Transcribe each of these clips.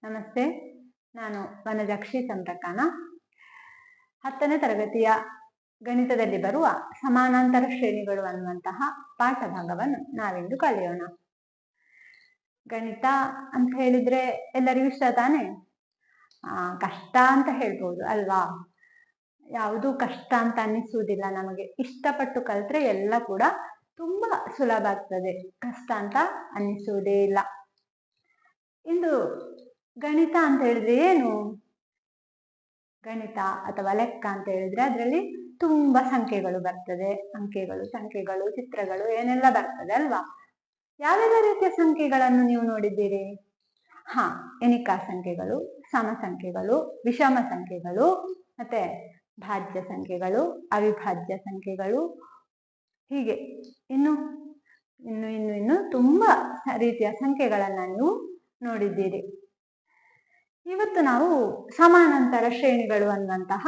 ನಮಸ್ತೆ, ನಾನು ವನಜಾಕ್ಷಿ ಚಂದ್ರಕಾನ. 10ನೇ ತರಗತಿಯ ಗಣಿತದಲ್ಲಿ ಬರುವ ಸಮಾನಾಂತರ ಶ್ರೇಣಿಗಳು ಅನ್ನುವಂತಹ ಪಾಠ ಭಾಗವನ್ನು ನಾವಿಂದು ಕಲಿಯೋಣ. ಗಣಿತ ಅಂತ ಹೇಳಿದ್ರೆ ಎಲ್ಲರಿಗೂ ಇಷ್ಟ ತಾನೆ? ಕಷ್ಟ ಅಂತ ಹೇಳ್ಬೋದು ಅಲ್ವಾ? ಯಾವುದು ಕಷ್ಟ ಅಂತ ಅನ್ನಿಸುವುದಿಲ್ಲ. ನಮಗೆ ಇಷ್ಟಪಟ್ಟು ಕಲ್ತ್ರೆ ಎಲ್ಲ ಕೂಡ ತುಂಬಾ ಸುಲಭ ಆಗ್ತದೆ, ಕಷ್ಟ ಅಂತ ಅನ್ನಿಸುವುದೇ ಇಲ್ಲ. ಇಂದು ಗಣಿತ ಅಂತ ಹೇಳಿದ್ರೆ ಏನು? ಗಣಿತ ಅಥವಾ ಲೆಕ್ಕ ಅಂತ ಹೇಳಿದ್ರೆ ಅದರಲ್ಲಿ ತುಂಬಾ ಸಂಖ್ಯೆಗಳು ಬರ್ತದೆ, ಅಂಕೆಗಳು, ಸಂಖ್ಯೆಗಳು, ಚಿತ್ರಗಳು ಏನೆಲ್ಲ ಬರ್ತದೆ ಅಲ್ವಾ? ಯಾವೆಲ್ಲ ರೀತಿಯ ಸಂಖ್ಯೆಗಳನ್ನು ನೀವು ನೋಡಿದ್ದೀರಿ? ಎಣಿಕಾ ಸಂಖ್ಯೆಗಳು, ಸಮ ಸಂಖ್ಯೆಗಳು, ವಿಷಮ ಸಂಖ್ಯೆಗಳು, ಮತ್ತೆ ಭಾಜ್ಯ ಸಂಖ್ಯೆಗಳು, ಅವಿಭಾಜ್ಯ ಸಂಖ್ಯೆಗಳು, ಹೀಗೆ ಇನ್ನು ಇನ್ನು ಇನ್ನು ಇನ್ನು ತುಂಬಾ ರೀತಿಯ ಸಂಖ್ಯೆಗಳನ್ನ ನೀವು ನೋಡಿದ್ದೀರಿ. ಇವತ್ತು ನಾವು ಸಮಾನಾಂತರ ಶ್ರೇಣಿಗಳು ಅನ್ನುವಂತಹ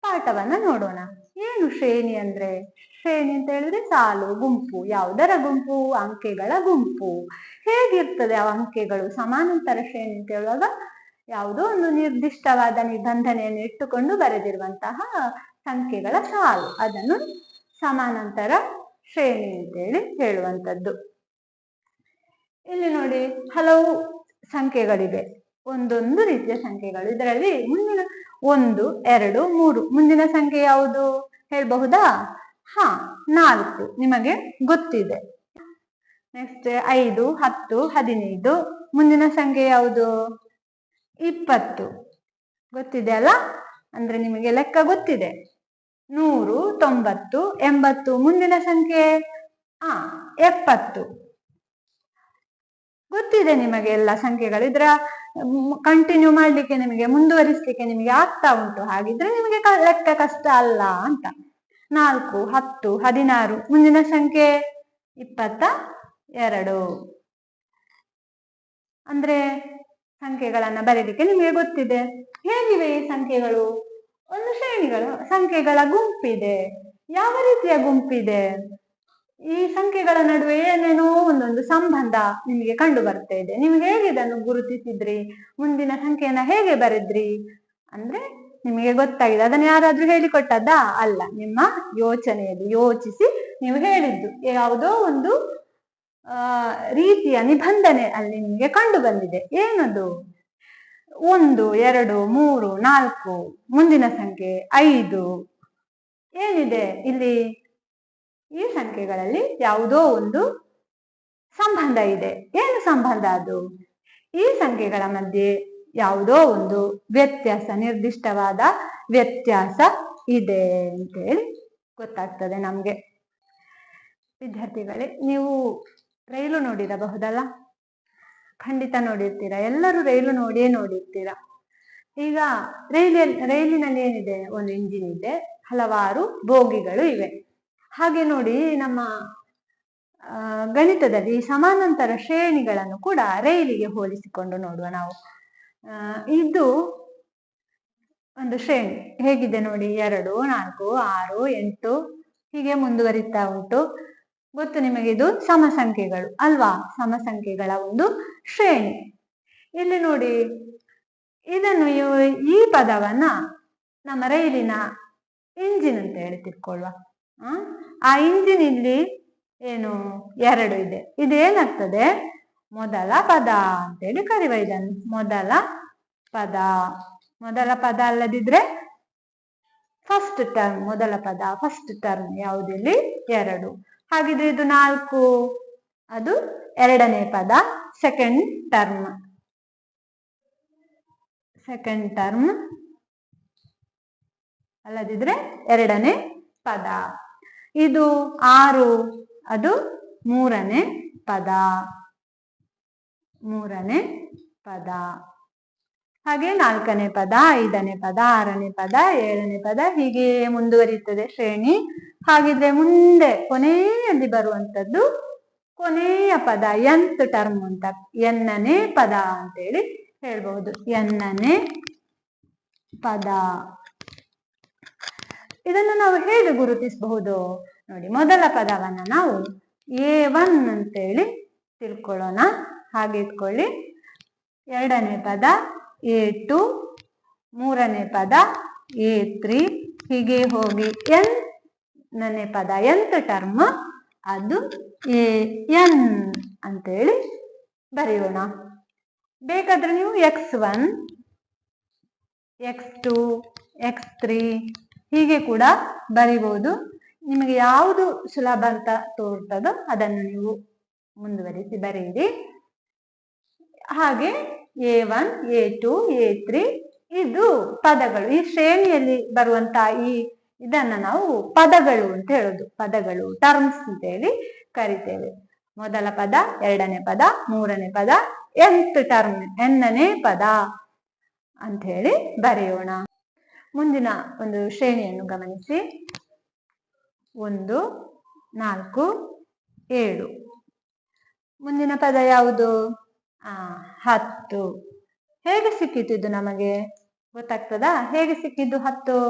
ಪಾಠವನ್ನ ನೋಡೋಣ. ಏನು ಶ್ರೇಣಿ ಅಂದ್ರೆ? ಶ್ರೇಣಿ ಅಂತ ಹೇಳಿದ್ರೆ ಸಾಲು, ಗುಂಪು. ಯಾವುದರ ಗುಂಪು? ಅಂಕೆಗಳ ಗುಂಪು. ಹೇಗಿರ್ತದೆ ಆ ಅಂಕೆಗಳು? ಸಮಾನಾಂತರ ಶ್ರೇಣಿ ಅಂತ ಹೇಳುವಾಗ ಯಾವುದೋ ಒಂದು ನಿರ್ದಿಷ್ಟವಾದ ನಿಬಂಧನೆಯನ್ನು ಇಟ್ಟುಕೊಂಡು ಬರೆದಿರುವಂತಹ ಸಂಖ್ಯೆಗಳ ಸಾಲು, ಅದನ್ನು ಸಮಾನಾಂತರ ಶ್ರೇಣಿ ಅಂತೇಳಿ ಹೇಳುವಂಥದ್ದು. ಇಲ್ಲಿ ನೋಡಿ, ಹಲವು ಸಂಖ್ಯೆಗಳಿವೆ, ಒಂದೊಂದು ರೀತಿಯ ಸಂಖ್ಯೆಗಳು. ಇದರಲ್ಲಿ ಮುಂದಿನ 1, 2, 3 ಮುಂದಿನ ಸಂಖ್ಯೆ ಯಾವುದು ಹೇಳಬಹುದಾ? 4 ನಿಮಗೆ ಗೊತ್ತಿದೆ. ನೆಕ್ಸ್ಟ್ 5, 10, 15 ಮುಂದಿನ ಸಂಖ್ಯೆ ಯಾವುದು? 20 ಗೊತ್ತಿದೆ ಅಲ್ಲ? ಅಂದ್ರೆ ನಿಮಗೆ ಲೆಕ್ಕ ಗೊತ್ತಿದೆ. 100, 90, 80 ಮುಂದಿನ ಸಂಖ್ಯೆ 70 ಗೊತ್ತಿದೆ ನಿಮಗೆ ಎಲ್ಲ ಸಂಖ್ಯೆಗಳು. ಇದರ ಕಂಟಿನ್ಯೂ ಮಾಡ್ಲಿಕ್ಕೆ, ನಿಮಗೆ ಮುಂದುವರಿಸ್ಲಿಕ್ಕೆ ನಿಮಗೆ ಆಗ್ತಾ ಉಂಟು. ಹಾಗಿದ್ರೆ ನಿಮಗೆ ಲೆಕ್ಕ ಕಷ್ಟ ಅಲ್ಲ ಅಂತ. 4, 10, 16 ಮುಂದಿನ ಸಂಖ್ಯೆ 22. ಅಂದ್ರೆ ಸಂಖ್ಯೆಗಳನ್ನ ಬರೀಲಿಕ್ಕೆ ನಿಮಗೆ ಗೊತ್ತಿದೆ. ಹೇಗಿವೆ ಈ ಸಂಖ್ಯೆಗಳು? ಒಂದು ಶ್ರೇಣಿಗಳು, ಸಂಖ್ಯೆಗಳ ಗುಂಪಿದೆ. ಯಾವ ರೀತಿಯ ಗುಂಪಿದೆ? ಈ ಸಂಖ್ಯೆಗಳ ನಡುವೆ ಏನೇನೋ ಒಂದೊಂದು ಸಂಬಂಧ ನಿಮಗೆ ಕಂಡು ಬರ್ತಾ ಇದೆ. ನೀವು ಹೇಗೆ ಇದನ್ನು ಗುರುತಿಸಿದ್ರಿ? ಮುಂದಿನ ಸಂಖ್ಯೆಯನ್ನ ಹೇಗೆ ಬರೆದ್ರಿ ಅಂದ್ರೆ ನಿಮಗೆ ಗೊತ್ತಾಗಿದೆ. ಅದನ್ನು ಯಾರಾದ್ರೂ ಹೇಳಿಕೊಟ್ಟದ್ದಾ? ಅಲ್ಲ, ನಿಮ್ಮ ಯೋಚನೆಯಲ್ಲಿ ಯೋಚಿಸಿ ನೀವು ಹೇಳಿದ್ದು. ಯಾವುದೋ ಒಂದು ರೀತಿಯ ನಿಬಂಧನೆ ಅಲ್ಲಿ ನಿಮಗೆ ಕಂಡು ಬಂದಿದೆ. ಏನದು? 1, 2, 3, 4 ಮುಂದಿನ ಸಂಖ್ಯೆ 5 ಏನಿದೆ ಇಲ್ಲಿ? ಈ ಸಂಖ್ಯೆಗಳಲ್ಲಿ ಯಾವುದೋ ಒಂದು ಸಂಬಂಧ ಇದೆ. ಏನು ಸಂಬಂಧ ಅದು? ಈ ಸಂಖ್ಯೆಗಳ ಮಧ್ಯೆ ಯಾವುದೋ ಒಂದು ವ್ಯತ್ಯಾಸ, ನಿರ್ದಿಷ್ಟವಾದ ವ್ಯತ್ಯಾಸ ಇದೆ ಅಂತೇಳಿ ಗೊತ್ತಾಗ್ತದೆ ನಮ್ಗೆ. ವಿದ್ಯಾರ್ಥಿಗಳೇ, ನೀವು ರೈಲು ನೋಡಿರಬಹುದಲ್ಲ? ಖಂಡಿತ ನೋಡಿರ್ತೀರಾ. ಎಲ್ಲರೂ ರೈಲು ನೋಡಿರ್ತೀರಾ. ಈಗ ರೈಲಿನಲ್ಲಿ ಏನಿದೆ? ಒಂದು ಇಂಜಿನ್ ಇದೆ, ಹಲವಾರು ಬೋಗಿಗಳು ಇವೆ. ಹಾಗೆ ನೋಡಿ, ನಮ್ಮ ಗಣಿತದಲ್ಲಿ ಸಮಾನಾಂತರ ಶ್ರೇಣಿಗಳನ್ನು ಕೂಡ ರೈಲಿಗೆ ಹೋಲಿಸಿಕೊಂಡು ನೋಡುವ ನಾವು. ಇದು ಒಂದು ಶ್ರೇಣಿ ಹೇಗಿದೆ ನೋಡಿ. 2, 4, 6, 8 ಹೀಗೆ ಮುಂದುವರಿತಾ ಉಂಟು. ಗೊತ್ತು ನಿಮಗೆ, ಇದು ಸಮ ಸಂಖ್ಯೆಗಳು ಅಲ್ವಾ? ಸಮ ಸಂಖ್ಯೆಗಳ ಒಂದು ಶ್ರೇಣಿ. ಇಲ್ಲಿ ನೋಡಿ, ಇದನ್ನು ಈ ಪದವನ್ನ ನಮ್ಮ ರೈಲಿನ ಇಂಜಿನ್ ಅಂತ ಹೇಳಿ ತಿಳ್ಕೊಳ್ಳುವ. ಆ ಇಂಜಿನ್ ಇಲ್ಲಿ ಏನು 2 ಇದೆ. ಇದೇನಾಗ್ತದೆ? ಮೊದಲ ಪದ ಅಂತೇಳಿ ಕರೆಯುವ ಇದನ್ನು. ಮೊದಲ ಪದ. ಮೊದಲ ಪದ ಅಲ್ಲದಿದ್ರೆ ಫಸ್ಟ್ ಟರ್ಮ್. ಮೊದಲ ಪದ, ಫಸ್ಟ್ ಟರ್ಮ್ ಯಾವುದಿಲ್ಲಿ? 2. ಹಾಗಿದ್ರೆ ಇದು 4, ಅದು ಎರಡನೇ ಪದ, ಸೆಕೆಂಡ್ ಟರ್ಮ್. ಸೆಕೆಂಡ್ ಟರ್ಮ್ ಅಲ್ಲದಿದ್ರೆ ಎರಡನೇ ಪದ. ಇದು 6, ಅದು ಮೂರನೇ ಪದ. ಮೂರನೇ ಪದ. ಹಾಗೆ 4ನೇ ಪದ, 5ನೇ ಪದ, 6ನೇ ಪದ, 7ನೇ ಪದ, ಹೀಗೆ ಮುಂದುವರಿಯುತ್ತದೆ ಶ್ರೇಣಿ. ಹಾಗಿದ್ರೆ ಮುಂದೆ ಕೊನೆಯಲ್ಲಿ ಬರುವಂತದ್ದು ಕೊನೆಯ ಪದ, nth ಟರ್ಮ್ ಅಂತ, n-ನೇ ಪದ ಅಂತೇಳಿ ಹೇಳ್ಬಹುದು. n-ನೇ ಪದ. ಇದನ್ನು ನಾವು ಹೇಗೆ ಗುರುತಿಸಬಹುದು ನೋಡಿ. ಮೊದಲ ಪದವನ್ನ ನಾವು A1 ಅಂತೇಳಿ ತಿಳ್ಕೊಳ್ಳೋಣ. ಹಾಗೆ ಇಟ್ಕೊಳ್ಳಿ. ಎರಡನೇ ಪದ A2, ಮೂರನೇ ಪದ A3, ಹೀಗೆ ಹೋಗಿ nನೇ ಪದ nth ಟರ್ಮ್ ಅದು AN ಅಂತೇಳಿ ಬರೆಯೋಣ. ಬೇಕಾದ್ರೆ ನೀವು x1, x2, x3 ಹೀಗೆ ಕೂಡ ಬರಿಬಹುದು. ನಿಮಗೆ ಯಾವುದು ಸುಲಭ ಅಂತ ತೋರ್ತದೋ ಅದನ್ನು ನೀವು ಮುಂದುವರಿಸಿ ಬರೆಯಿರಿ. ಹಾಗೆ A1, A2, A3 ಇದು ಪದಗಳು. ಈ ಶ್ರೇಣಿಯಲ್ಲಿ ಬರುವಂತಹ ಇದನ್ನ ನಾವು ಪದಗಳು ಅಂತ ಹೇಳೋದು. ಪದಗಳು, ಟರ್ಮ್ಸ್ ಅಂತ ಹೇಳಿ ಕರಿತೇವೆ. ಮೊದಲ ಪದ, ಎರಡನೇ ಪದ, ಮೂರನೇ ಪದ, nth ಟರ್ಮ್ nನೇ ಪದ ಅಂತ ಹೇಳಿ ಬರೆಯೋಣ. ಮುಂದಿನ ಒಂದು ಶ್ರೇಣಿಯನ್ನು ಗಮನಿಸಿ. 1, 4, 7. ಮುಂದಿನ ಪದ ಯಾವುದು? 10. ಹೇಗೆ ಸಿಕ್ಕಿತು ಇದು? ನಮಗೆ ಗೊತ್ತಾಗ್ತದಾ ಹೇಗೆ ಸಿಕ್ಕಿದ್ದು? 10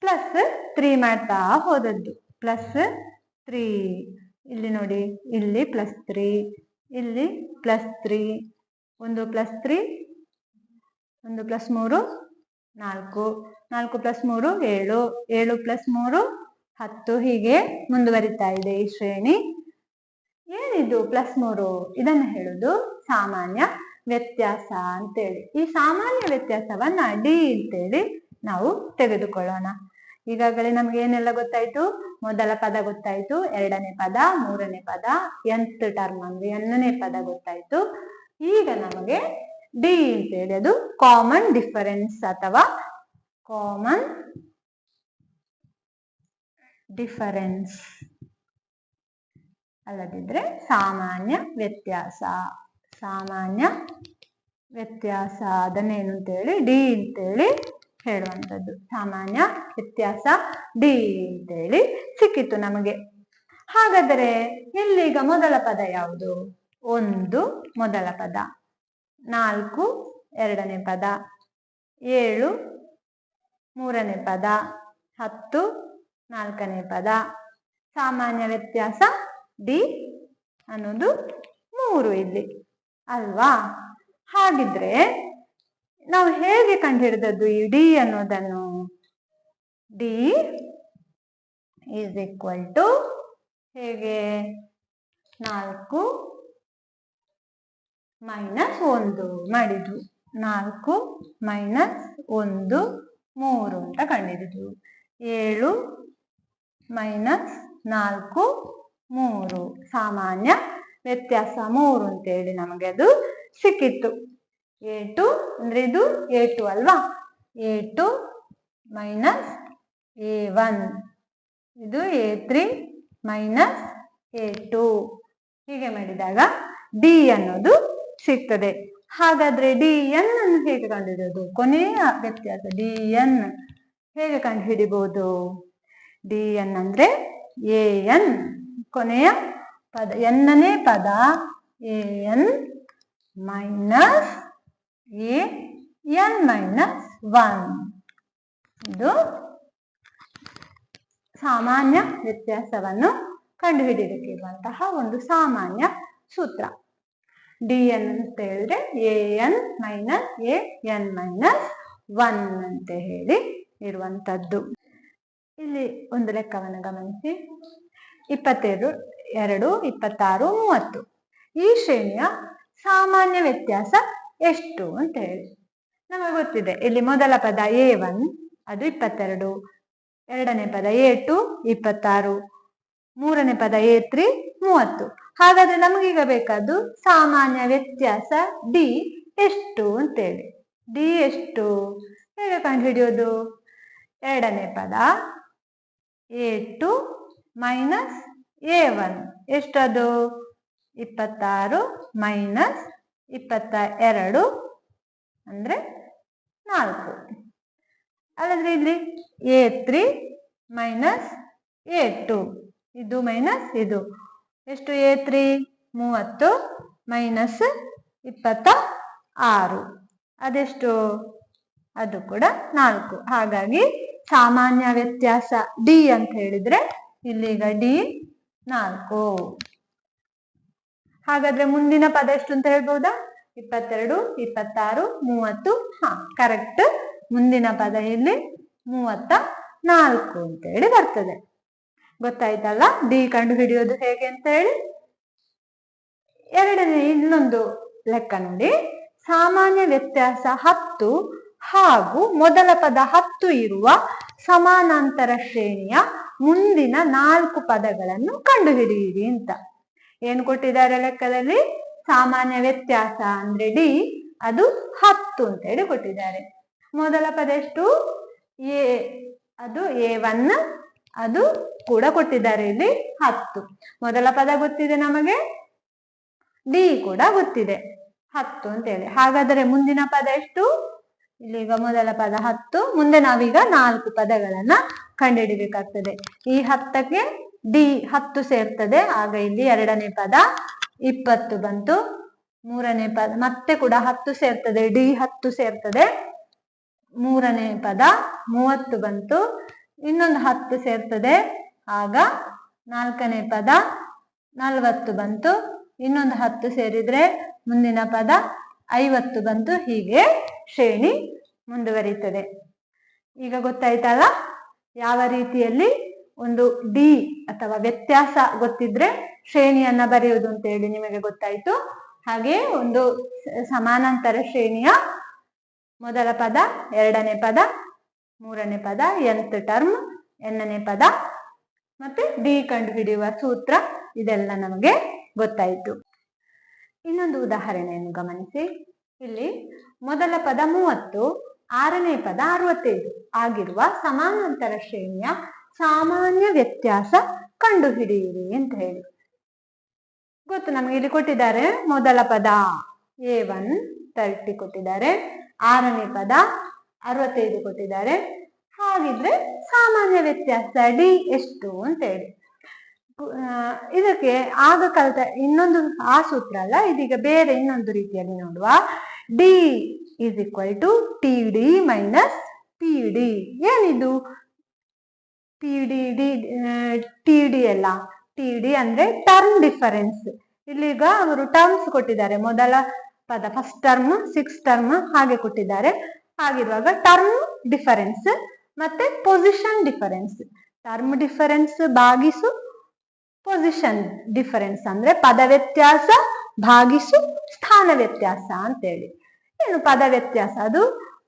+3 ಮಾಡ್ತಾ ಹೋದದ್ದು. +3 ಇಲ್ಲಿ ನೋಡಿ, ಇಲ್ಲಿ +3, ಇಲ್ಲಿ +3, 1 +3, 1 +3 4, 4 +3 7, 7 +3 10 ಹೀಗೆ ಮುಂದುವರಿತಾ ಇದೆ ಈ ಶ್ರೇಣಿ. ಏನಿದು +3? ಇದನ್ನು ಹೇಳುದು ಸಾಮಾನ್ಯ ವ್ಯತ್ಯಾಸ ಅಂತೇಳಿ. ಈ ಸಾಮಾನ್ಯ ವ್ಯತ್ಯಾಸವನ್ನ D ಅಂತೇಳಿ ನಾವು ತೆಗೆದುಕೊಳ್ಳೋಣ. ಈಗಾಗಲೇ ನಮ್ಗೆ ಏನೆಲ್ಲ ಗೊತ್ತಾಯ್ತು? ಮೊದಲ ಪದ ಗೊತ್ತಾಯ್ತು, ಎರಡನೇ ಪದ, ಮೂರನೇ ಪದ, nth ಟರ್ಮ್ ಅಂದ್ರೆ nನೇ ಪದ ಗೊತ್ತಾಯ್ತು. ಈಗ ನಮಗೆ D ಅಂತೇಳಿ ಅದು ಕಾಮನ್ ಡಿಫರೆನ್ಸ್ ಅಥವಾ ಕಾಮನ್ ಡಿಫರೆನ್ಸ್ ಅಲ್ಲದಿದ್ರೆ ಸಾಮಾನ್ಯ ವ್ಯತ್ಯಾಸ. ಸಾಮಾನ್ಯ ವ್ಯತ್ಯಾಸ ಅದನ್ನೇನು ಅಂತೇಳಿ D ಅಂತೇಳಿ ಹೇಳುವಂಥದ್ದು. ಸಾಮಾನ್ಯ ವ್ಯತ್ಯಾಸ D ಅಂತೇಳಿ ಸಿಕ್ಕಿತ್ತು ನಮಗೆ. ಹಾಗಾದರೆ ಇಲ್ಲೀಗ ಮೊದಲ ಪದ ಯಾವುದು? 1 ಮೊದಲ ಪದ, 4 ಎರಡನೇ ಪದ, 7 ಮೂರನೇ ಪದ, 10 ನಾಲ್ಕನೇ ಪದ. ಸಾಮಾನ್ಯ ವ್ಯತ್ಯಾಸ D ಅನ್ನೋದು 3 ಇಲ್ಲಿ ಅಲ್ವಾ? ಹಾಗಿದ್ರೆ ನಾವು ಹೇಗೆ ಕಂಡುಹಿಡಿದದ್ದು ಈ D ಅನ್ನೋದನ್ನು? D ಈಸ್ ಈಕ್ವಲ್ ಟು ಹೇಗೆ? 4 - 1 ಮಾಡಿದ್ದು. 4 - 1 3 ಅಂತ ಕಂಡಿದ್ದು. 7 - 4 3. ಸಾಮಾನ್ಯ ವ್ಯತ್ಯಾಸ 3 ಅಂತೇಳಿ ನಮಗೆ ಅದು ಸಿಕ್ಕಿತ್ತು. A2 ಅಂದ್ರೆ ಇದು A2 ಅಲ್ವಾ? A2 - A1, ಇದು A3 - A2 ಹೀಗೆ ಮಾಡಿದಾಗ D ಅನ್ನೋದು ಸಿಗ್ತದೆ. ಹಾಗಾದ್ರೆ DN ಅನ್ನು ಹೇಗೆ ಕಂಡುಹಿಡಿಯೋದು? ಕೊನೆಯ ವ್ಯತ್ಯಾಸ DN ಹೇಗೆ ಕಂಡುಹಿಡಿಬಹುದು? DN ಅಂದ್ರೆ AN ಕೊನೆಯ ಪದ, nನೇ ಪದ AN ಮೈನಸ್ AN - 1. ಇದು ಸಾಮಾನ್ಯ ವ್ಯತ್ಯಾಸವನ್ನು ಕಂಡುಹಿಡಿಯಲಿಕ್ಕೆ ಇರುವಂತಹ ಒಂದು ಸಾಮಾನ್ಯ ಸೂತ್ರ. DN ಅಂತ ಹೇಳಿದ್ರೆ AN - AN - 1 ಅಂತ ಹೇಳಿ ಇರುವಂತದ್ದು. ಇಲ್ಲಿ ಒಂದು ಲೆಕ್ಕವನ್ನು ಗಮನಿಸಿ. 22, 26, 30 ಈ ಶ್ರೇಣಿಯ ಸಾಮಾನ್ಯ ವ್ಯತ್ಯಾಸ ಎಷ್ಟು ಅಂತ ಹೇಳಿ ನಮಗೆ ಗೊತ್ತಿದೆ. ಇಲ್ಲಿ ಮೊದಲ ಪದ A1 ಅದು 22, ಎರಡನೇ ಪದ A2 26, ಮೂರನೇ ಪದ A3 30. ಹಾಗಾದ್ರೆ ನಮಗೀಗ ಬೇಕಾದ್ದು ಸಾಮಾನ್ಯ ವ್ಯತ್ಯಾಸ D ಎಷ್ಟು ಅಂತೇಳಿ. D ಎಷ್ಟು ಹೇಗೆ ಕಂಡುಹಿಡಿಯೋದು? ಎರಡನೇ ಪದ A2 - A1 ಎಷ್ಟದು? 26 - 22 ಅಂದ್ರೆ 4. ಅಲ್ಲಂದ್ರೆ ಇಲ್ಲಿ A3 - A2 ಇದು ಮೈನಸ್ ಇದು ಎಷ್ಟು? A3 30 - 26 ಅದೆಷ್ಟು? ಅದು ಕೂಡ 4. ಹಾಗಾಗಿ ಸಾಮಾನ್ಯ ವ್ಯತ್ಯಾಸ D ಅಂತ ಹೇಳಿದ್ರೆ ಇಲ್ಲಿಗ D 4. ಹಾಗಾದ್ರೆ ಮುಂದಿನ ಪದ ಎಷ್ಟು ಅಂತ ಹೇಳ್ಬೋದಾ? 22, 26, 30. ಕರೆಕ್ಟ್. ಮುಂದಿನ ಪದ ಇಲ್ಲಿ 34 ಅಂತ ಹೇಳಿ ಬರ್ತದೆ. ಗೊತ್ತಾಯ್ತಲ್ಲ ಡಿ ಕಂಡು ಹಿಡಿಯೋದು ಹೇಗೆ ಅಂತ ಹೇಳಿ. ಎರಡನೇ ಇನ್ನೊಂದು ಲೆಕ್ಕ ನೋಡಿ. ಸಾಮಾನ್ಯ ವ್ಯತ್ಯಾಸ 10 ಹಾಗೂ ಮೊದಲ ಪದ 10 ಇರುವ ಸಮಾನಾಂತರ ಶ್ರೇಣಿಯ ಮುಂದಿನ 4 ಪದಗಳನ್ನು ಕಂಡುಹಿಡಿಯಿರಿ ಅಂತ. ಏನು ಕೊಟ್ಟಿದ್ದಾರೆ ಲೆಕ್ಕದಲ್ಲಿ? ಸಾಮಾನ್ಯ ವ್ಯತ್ಯಾಸ ಅಂದ್ರೆ ಡಿ, ಅದು 10 ಅಂತ ಹೇಳಿ ಕೊಟ್ಟಿದ್ದಾರೆ. ಮೊದಲ ಪದ ಎಷ್ಟು? ಎ, ಅದು A1, ಅದು ಕೂಡ ಕೊಟ್ಟಿದ್ದಾರೆ ಇಲ್ಲಿ 10. ಮೊದಲ ಪದ ಗೊತ್ತಿದೆ ನಮಗೆ, ಡಿ ಕೂಡ ಗೊತ್ತಿದೆ 10 ಅಂತ ಹೇಳಿ. ಹಾಗಾದರೆ ಮುಂದಿನ ಪದ ಎಷ್ಟು? ಇಲ್ಲಿಗ ಮೊದಲ ಪದ 10, ಮುಂದೆ ನಾವೀಗ 4 ಪದಗಳನ್ನ ಕಂಡುಹಿಡಿಬೇಕಾಗ್ತದೆ. ಈ 10ಕ್ಕೆ ಡಿ 10 ಸೇರ್ತದೆ, ಆಗ ಇಲ್ಲಿ ಎರಡನೇ ಪದ 20 ಬಂತು. ಮೂರನೇ ಪದ ಮತ್ತೆ ಕೂಡ 10 ಸೇರ್ತದೆ, ಡಿ 10 ಸೇರ್ತದೆ. ಮೂರನೇ ಪದ 30 ಬಂತು, ಇನ್ನೊಂದು 10 ಸೇರ್ತದೆ, ಆಗ ನಾಲ್ಕನೇ ಪದ 40 ಬಂತು. ಇನ್ನೊಂದು 10 ಸೇರಿದ್ರೆ ಮುಂದಿನ ಪದ 50 ಬಂತು. ಹೀಗೆ ಶ್ರೇಣಿ ಮುಂದುವರಿತದೆ. ಈಗ ಗೊತ್ತಾಯ್ತಲ್ಲ ಯಾವ ರೀತಿಯಲ್ಲಿ ಒಂದು ಡಿ ಅಥವಾ ವ್ಯತ್ಯಾಸ ಗೊತ್ತಿದ್ರೆ ಶ್ರೇಣಿಯನ್ನ ಬರೆಯುವುದು ಅಂತ ಹೇಳಿ ನಿಮಗೆ ಗೊತ್ತಾಯ್ತು. ಹಾಗೆ ಒಂದು ಸಮಾನಾಂತರ ಶ್ರೇಣಿಯ ಮೊದಲ ಪದ, ಎರಡನೇ ಪದ, ಮೂರನೇ ಪದ, nth ಟರ್ಮ್, nನೇ ಪದ, ಮತ್ತೆ ಡಿ ಕಂಡು ಹಿಡಿಯುವ ಸೂತ್ರ, ಇದೆಲ್ಲ ನಮಗೆ ಗೊತ್ತಾಯಿತು. ಇನ್ನೊಂದು ಉದಾಹರಣೆಯನ್ನು ಗಮನಿಸಿ. ಇಲ್ಲಿ ಮೊದಲ ಪದ 30, ಆರನೇ ಪದ 65 ಆಗಿರುವ ಸಮಾನಾಂತರ ಶ್ರೇಣಿಯ ಸಾಮಾನ್ಯ ವ್ಯತ್ಯಾಸ ಕಂಡುಹಿಡಿಯಿರಿ ಅಂತ ಹೇಳಿ ಗೊತ್ತು ನಮಗೆ. ಇಲ್ಲಿ ಕೊಟ್ಟಿದ್ದಾರೆ ಮೊದಲ ಪದ A1 30 ಕೊಟ್ಟಿದ್ದಾರೆ, ಆರನೇ ಪದ 65 ಕೊಟ್ಟಿದ್ದಾರೆ. ಹಾಗಿದ್ರೆ ಸಾಮಾನ್ಯ ವ್ಯತ್ಯಾಸ ಡಿ ಎಷ್ಟು ಅಂತ ಹೇಳಿ. ಇದಕ್ಕೆ ಆಗ ಕಲಿತ ಇನ್ನೊಂದು ಆ ಸೂತ್ರ ಅಲ್ಲ, ಇದೀಗ ಬೇರೆ ಇನ್ನೊಂದು ರೀತಿಯಲ್ಲಿ ನೋಡುವ. D is equal to T D minus P D. ಏನಿದು P D D T D ಅಲ್ಲ, ಟಿ ಡಿ ಅಂದ್ರೆ ಟರ್ಮ್ ಡಿಫರೆನ್ಸ್. ಇಲ್ಲಿಗ ಅವರು ಟರ್ಮ್ಸ್ ಕೊಟ್ಟಿದ್ದಾರೆ. ಮೊದಲ ಪದ ಫಸ್ಟ್ ಟರ್ಮ್, 6 ಟರ್ಮ್ ಹಾಗೆ ಕೊಟ್ಟಿದ್ದಾರೆ. ಹಾಗಿರುವಾಗ ಟರ್ಮ್ ಡಿಫರೆನ್ಸ್ ಮತ್ತೆ ಪೊಸಿಷನ್ ಡಿಫರೆನ್ಸ್. ಟರ್ಮ್ ಡಿಫರೆನ್ಸ್ ಭಾಗಿಸು ಪೊಸಿಷನ್ ಡಿಫರೆನ್ಸ್ ಅಂದ್ರೆ ಪದ ವ್ಯತ್ಯಾಸ ಭಾಗಿಸು ಸ್ಥಾನ ವ್ಯತ್ಯಾಸ ಅಂತೇಳಿ. ಏನು ಪದ ವ್ಯತ್ಯಾಸ? ಅದು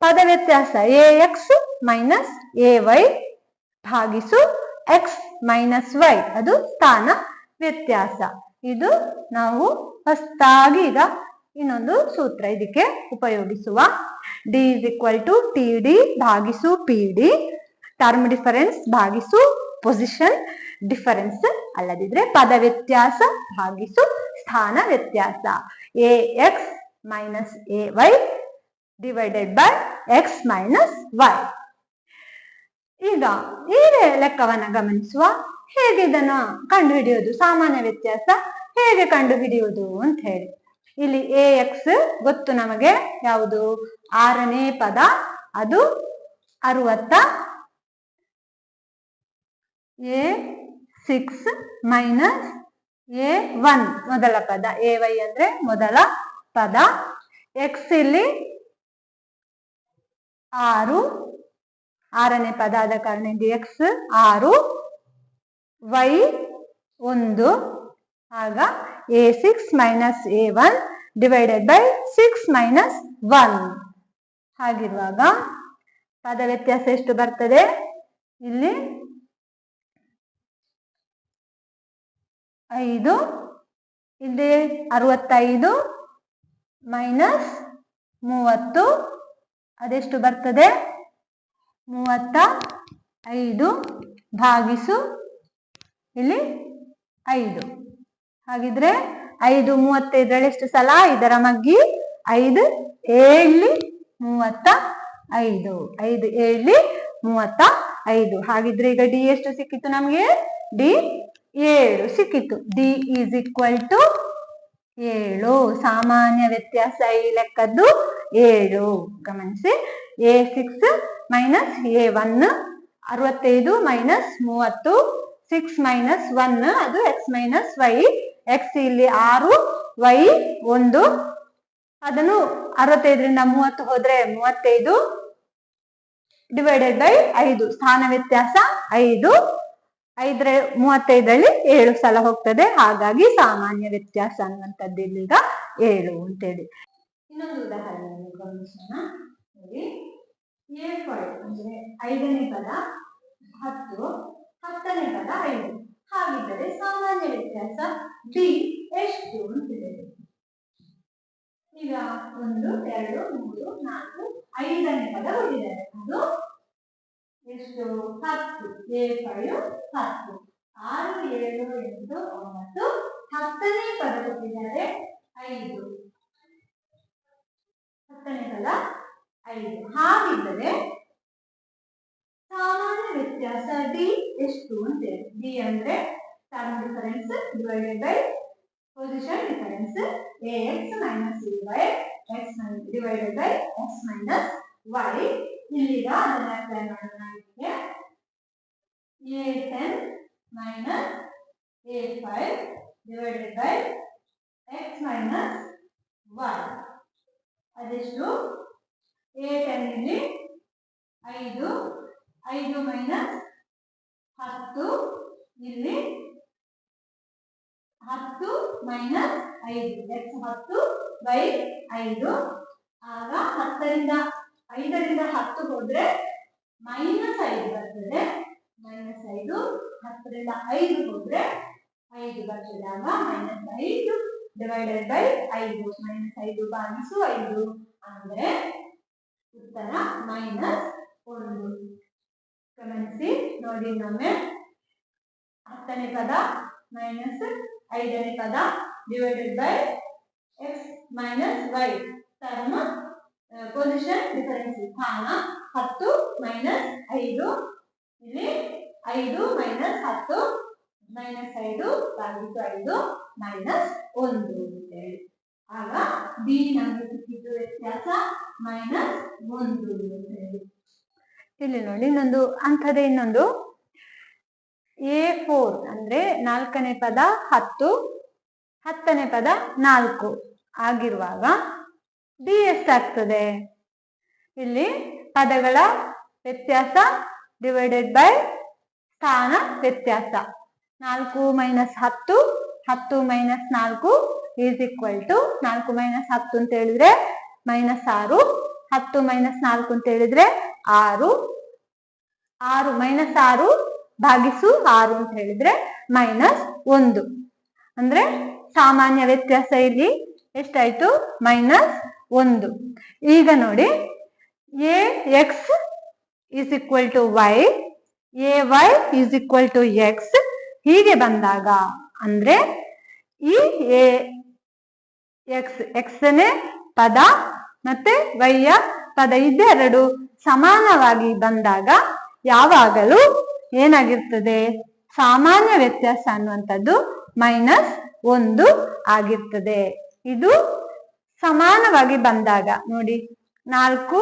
ಪದ ವ್ಯತ್ಯಾಸ AX ಮೈನಸ್ AY ಭಾಗಿಸು X ಮೈನಸ್ Y, ಅದು ಸ್ಥಾನ ವ್ಯತ್ಯಾಸ. ಇದು ನಾವು ಹೊಸದಾಗಿ ಈಗ ಇನ್ನೊಂದು ಸೂತ್ರ ಇದಕ್ಕೆ ಉಪಯೋಗಿಸುವ. D is equal to T D ಭಾಗಿಸು ಪಿ ಡಿ, ಟರ್ಮ್ ಡಿಫರೆನ್ಸ್ ಭಾಗಿಸು ಪೊಸಿಷನ್ ಡಿಫರೆನ್ಸ್, ಅಲ್ಲದಿದ್ರೆ ಪದ ವ್ಯತ್ಯಾಸ ಭಾಗಿಸು ಸ್ಥಾನ ವ್ಯತ್ಯಾಸ. AX minus AY divided by X minus Y. ಈಗ ಈ ಲೆಕ್ಕವನ್ನ ಗಮನಿಸುವ. ಹೇಗೆ ಇದನ್ನು ಕಂಡುಹಿಡಿಯೋದು? ಸಾಮಾನ್ಯ ವ್ಯತ್ಯಾಸ ಹೇಗೆ ಕಂಡುಹಿಡಿಯುವುದು ಅಂತ ಹೇಳಿ. ಇಲ್ಲಿ AX ಗೊತ್ತು ನಮಗೆ, ಯಾವುದು? ಆರನೇ ಪದ, ಅದು 60. A6 ಮೈನಸ್ A1 ಮೊದಲ ಪದ, AY ಅಂದ್ರೆ ಮೊದಲ ಪದ. X ಇಲ್ಲಿ 6, ಆರನೇ ಪದ ಆದ ಕಾರಣ ಇದು X 6, Y 1. ಆಗ A6 minus A1 divided by 6 minus 1. ಹಾಗಿರುವಾಗ ಪದ ವ್ಯತ್ಯಾಸ ಎಷ್ಟು ಬರ್ತದೆ? ಇಲ್ಲಿ 5, ಇಲ್ಲಿ 65 ಮೈನಸ್ 30, ಅದೆಷ್ಟು ಬರ್ತದೆ? 35 ಭಾಗಿಸು ಇಲ್ಲಿ 5. ಹಾಗಿದ್ರೆ 5 35 ಎಷ್ಟು ಸಲ? ಇದರ ಮಗ್ಗಿ 5 7 35, 5 7 35. ಹಾಗಿದ್ರೆ ಈಗ ಡಿ ಎಷ್ಟು ಸಿಕ್ಕಿತು ನಮ್ಗೆ? ಡಿ 7 ಸಿಕ್ಕಿತು. D is equal to 7. ಸಾಮಾನ್ಯ ವ್ಯತ್ಯಾಸ ಈ ಲೆಕ್ಕದ್ದು 7. ಗಮನಿಸಿ. A6 minus A1, 65 minus 30, 6 minus 1 ಅದು X ಮೈನಸ್ Y. X ಇಲ್ಲಿ 6, Y 1, ಅದನ್ನು 65ರಿಂದ 30 ಹೋದ್ರೆ 35 ಡಿವೈಡೆಡ್ ಬೈ 5, ಸ್ಥಾನ ವ್ಯತ್ಯಾಸ 5, 35ರಲ್ಲಿ 7 ಸಲ ಹೋಗ್ತದೆ, ಹಾಗಾಗಿ ಸಾಮಾನ್ಯ ವ್ಯತ್ಯಾಸ ಅನ್ನುವಂಥದ್ದು ಇಲ್ಲಿಗ 7 ಅಂತೇಳಿ. ಇನ್ನೊಂದು ಉದಾಹರಣೆಯನ್ನು ಗಮನಿಸೋಣ. ನೋಡಿ, A5 ಅಂದ್ರೆ 5ನೇ ಪದ 10, 10ನೇ ಪದ 5. ಹಾಗಿದ್ದರೆ ಸಾಮಾನ್ಯ ವ್ಯತ್ಯಾಸ D ಎಷ್ಟು ಅಂತ ಹೇಳಿ. ಈಗ 1, 2, 3, 4, 5ನೇ ಪದ ಕೊಟ್ಟಿದ್ದಾರೆ. ಅದು ಎಷ್ಟು? 10. A5 10. 6, 7, 8, 9. 10ನೇ ಪದ ಕೊಟ್ಟಿದ್ದಾರೆ 5. 10ನೇ ಪದ 5. ಹಾಗಿದ್ದರೆ ಸಾಮಾನ್ಯ ವ್ಯತ್ಯಾಸ ಡಿ ಎಷ್ಟು ಅಂತ ಹೇಳಿ. ಡಿ ಅಂದ್ರೆ term difference divided by position difference ax minus ay x divided by x minus y. ಇಲ್ಲಿಗ ಅದನ್ನ ಅಪ್ಲೈ ಮಾಡೋಣ. a10 minus a5 divided by x minus y. ಅದೆಷ್ಟು? a10 ಇಲ್ಲಿ 5, 5 minus 10, ಇಲ್ಲಿ 10 minus 5, x 10 by 5. ಆಗ 5ರಿಂದ 10 ಹೋದ್ರೆ -5 ಬರ್ತದೆ. -5. 10ರಿಂದ 5 ಹೋದ್ರೆ 5 ಬರ್ತದೆ. ಆಗ -5 ಡಿವೈಡೆಡ್ ಬೈ 5, -5 ಭಾಗಿಸು 5 ಅಂದ್ರೆ ಉತ್ತರ -1. ಗಮನಿಸಿ ನೋಡಿ ಇನ್ನೊಮ್ಮೆ. 10ನೇ ಪದ ಮೈನಸ್ 5ನೇ ಪದ divided by x minus y. Term position difference ಸ್ಥಾನ 10 minus 5, ಇಲ್ಲಿ 5 minus 10 minus 5 ಭಾಗಿಸು 5 -1 ಅಂತೇಳಿ. ಆಗ ಡಿ ನಮಗೆ ಸಿಕ್ಕಿದ್ದು ವ್ಯತ್ಯಾಸ -1 ಅಂತೇಳಿ. ಇಲ್ಲಿ ನೋಡಿ ಇನ್ನೊಂದು ಅಂಥದ್ದೇ ಇನ್ನೊಂದು A4 ಅಂದ್ರೆ 4ನೇ ಪದ 10, 10ನೇ ಪದ 4 ಆಗಿರುವಾಗ ಡಿ ಎಷ್ಟಾಗ್ತದೆ? ಇಲ್ಲಿ ಪದಗಳ ವ್ಯತ್ಯಾಸ ಡಿವೈಡೆಡ್ ಬೈ ಸ್ಥಾನ ವ್ಯತ್ಯಾಸ. 4 minus 10, 10 minus 4 is equal to 4 minus 10 ಅಂತ ಹೇಳಿದ್ರೆ -6, 10 minus 4 ಅಂತ ಹೇಳಿದ್ರೆ 6, 6 minus 6 ಭಾಗಿಸು 6 ಅಂತ ಹೇಳಿದ್ರೆ -1. ಅಂದ್ರೆ ಸಾಮಾನ್ಯ ವ್ಯತ್ಯಾಸ ಇಲ್ಲಿ ಎಷ್ಟಾಯ್ತು? -1. ಈಗ ನೋಡಿ ax is equal to y, ay is equal to x ಹೀಗೆ ಬಂದಾಗ ಅಂದ್ರೆ ಈ xನೇ ಪದ ಮತ್ತೆ y ಯ ಪದ ಇದೆರಡು ಸಮಾನವಾಗಿ ಬಂದಾಗ ಯಾವಾಗಲೂ ಏನಾಗಿರ್ತದೆ? ಸಾಮಾನ್ಯ ವ್ಯತ್ಯಾಸ ಅನ್ನುವಂಥದ್ದು -1 ಆಗಿರ್ತದೆ. ಇದು ಸಮಾನವಾಗಿ ಬಂದಾಗ ನೋಡಿ 4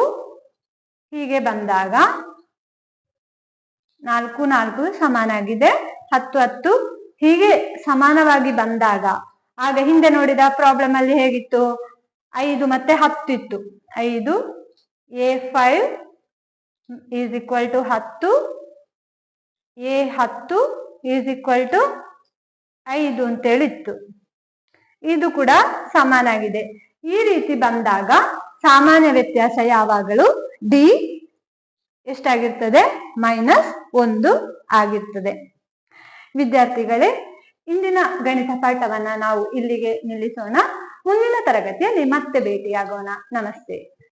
ಹೀಗೆ ಬಂದಾಗ 4, 4 ಸಮಾನಾಗಿದೆ, 10, 10 ಹೀಗೆ ಸಮಾನವಾಗಿ ಬಂದಾಗ ಆಗ ಹಿಂದೆ ನೋಡಿದ ಪ್ರಾಬ್ಲಮ್ ಅಲ್ಲಿ ಹೇಗಿತ್ತು? 5 ಮತ್ತೆ 10 ಇತ್ತು. 5 a5 is equal to 10, a10 is equal to 5 ಅಂತೇಳಿತ್ತು. ಇದು ಕೂಡ ಸಮಾನಾಗಿದೆ. ಈ ರೀತಿ ಬಂದಾಗ ಸಾಮಾನ್ಯ ವ್ಯತ್ಯಾಸ ಯಾವಾಗಲೂ ಡಿ ಎಷ್ಟಾಗಿರ್ತದೆ? -1 ಆಗಿರ್ತದೆ. ವಿದ್ಯಾರ್ಥಿಗಳೇ, ಇಂದಿನ ಗಣಿತ ಪಾಠವನ್ನ ನಾವು ಇಲ್ಲಿಗೆ ನಿಲ್ಲಿಸೋಣ. ಮುಂದಿನ ತರಗತಿಯಲ್ಲಿ ಮತ್ತೆ ಭೇಟಿಯಾಗೋಣ. ನಮಸ್ತೆ.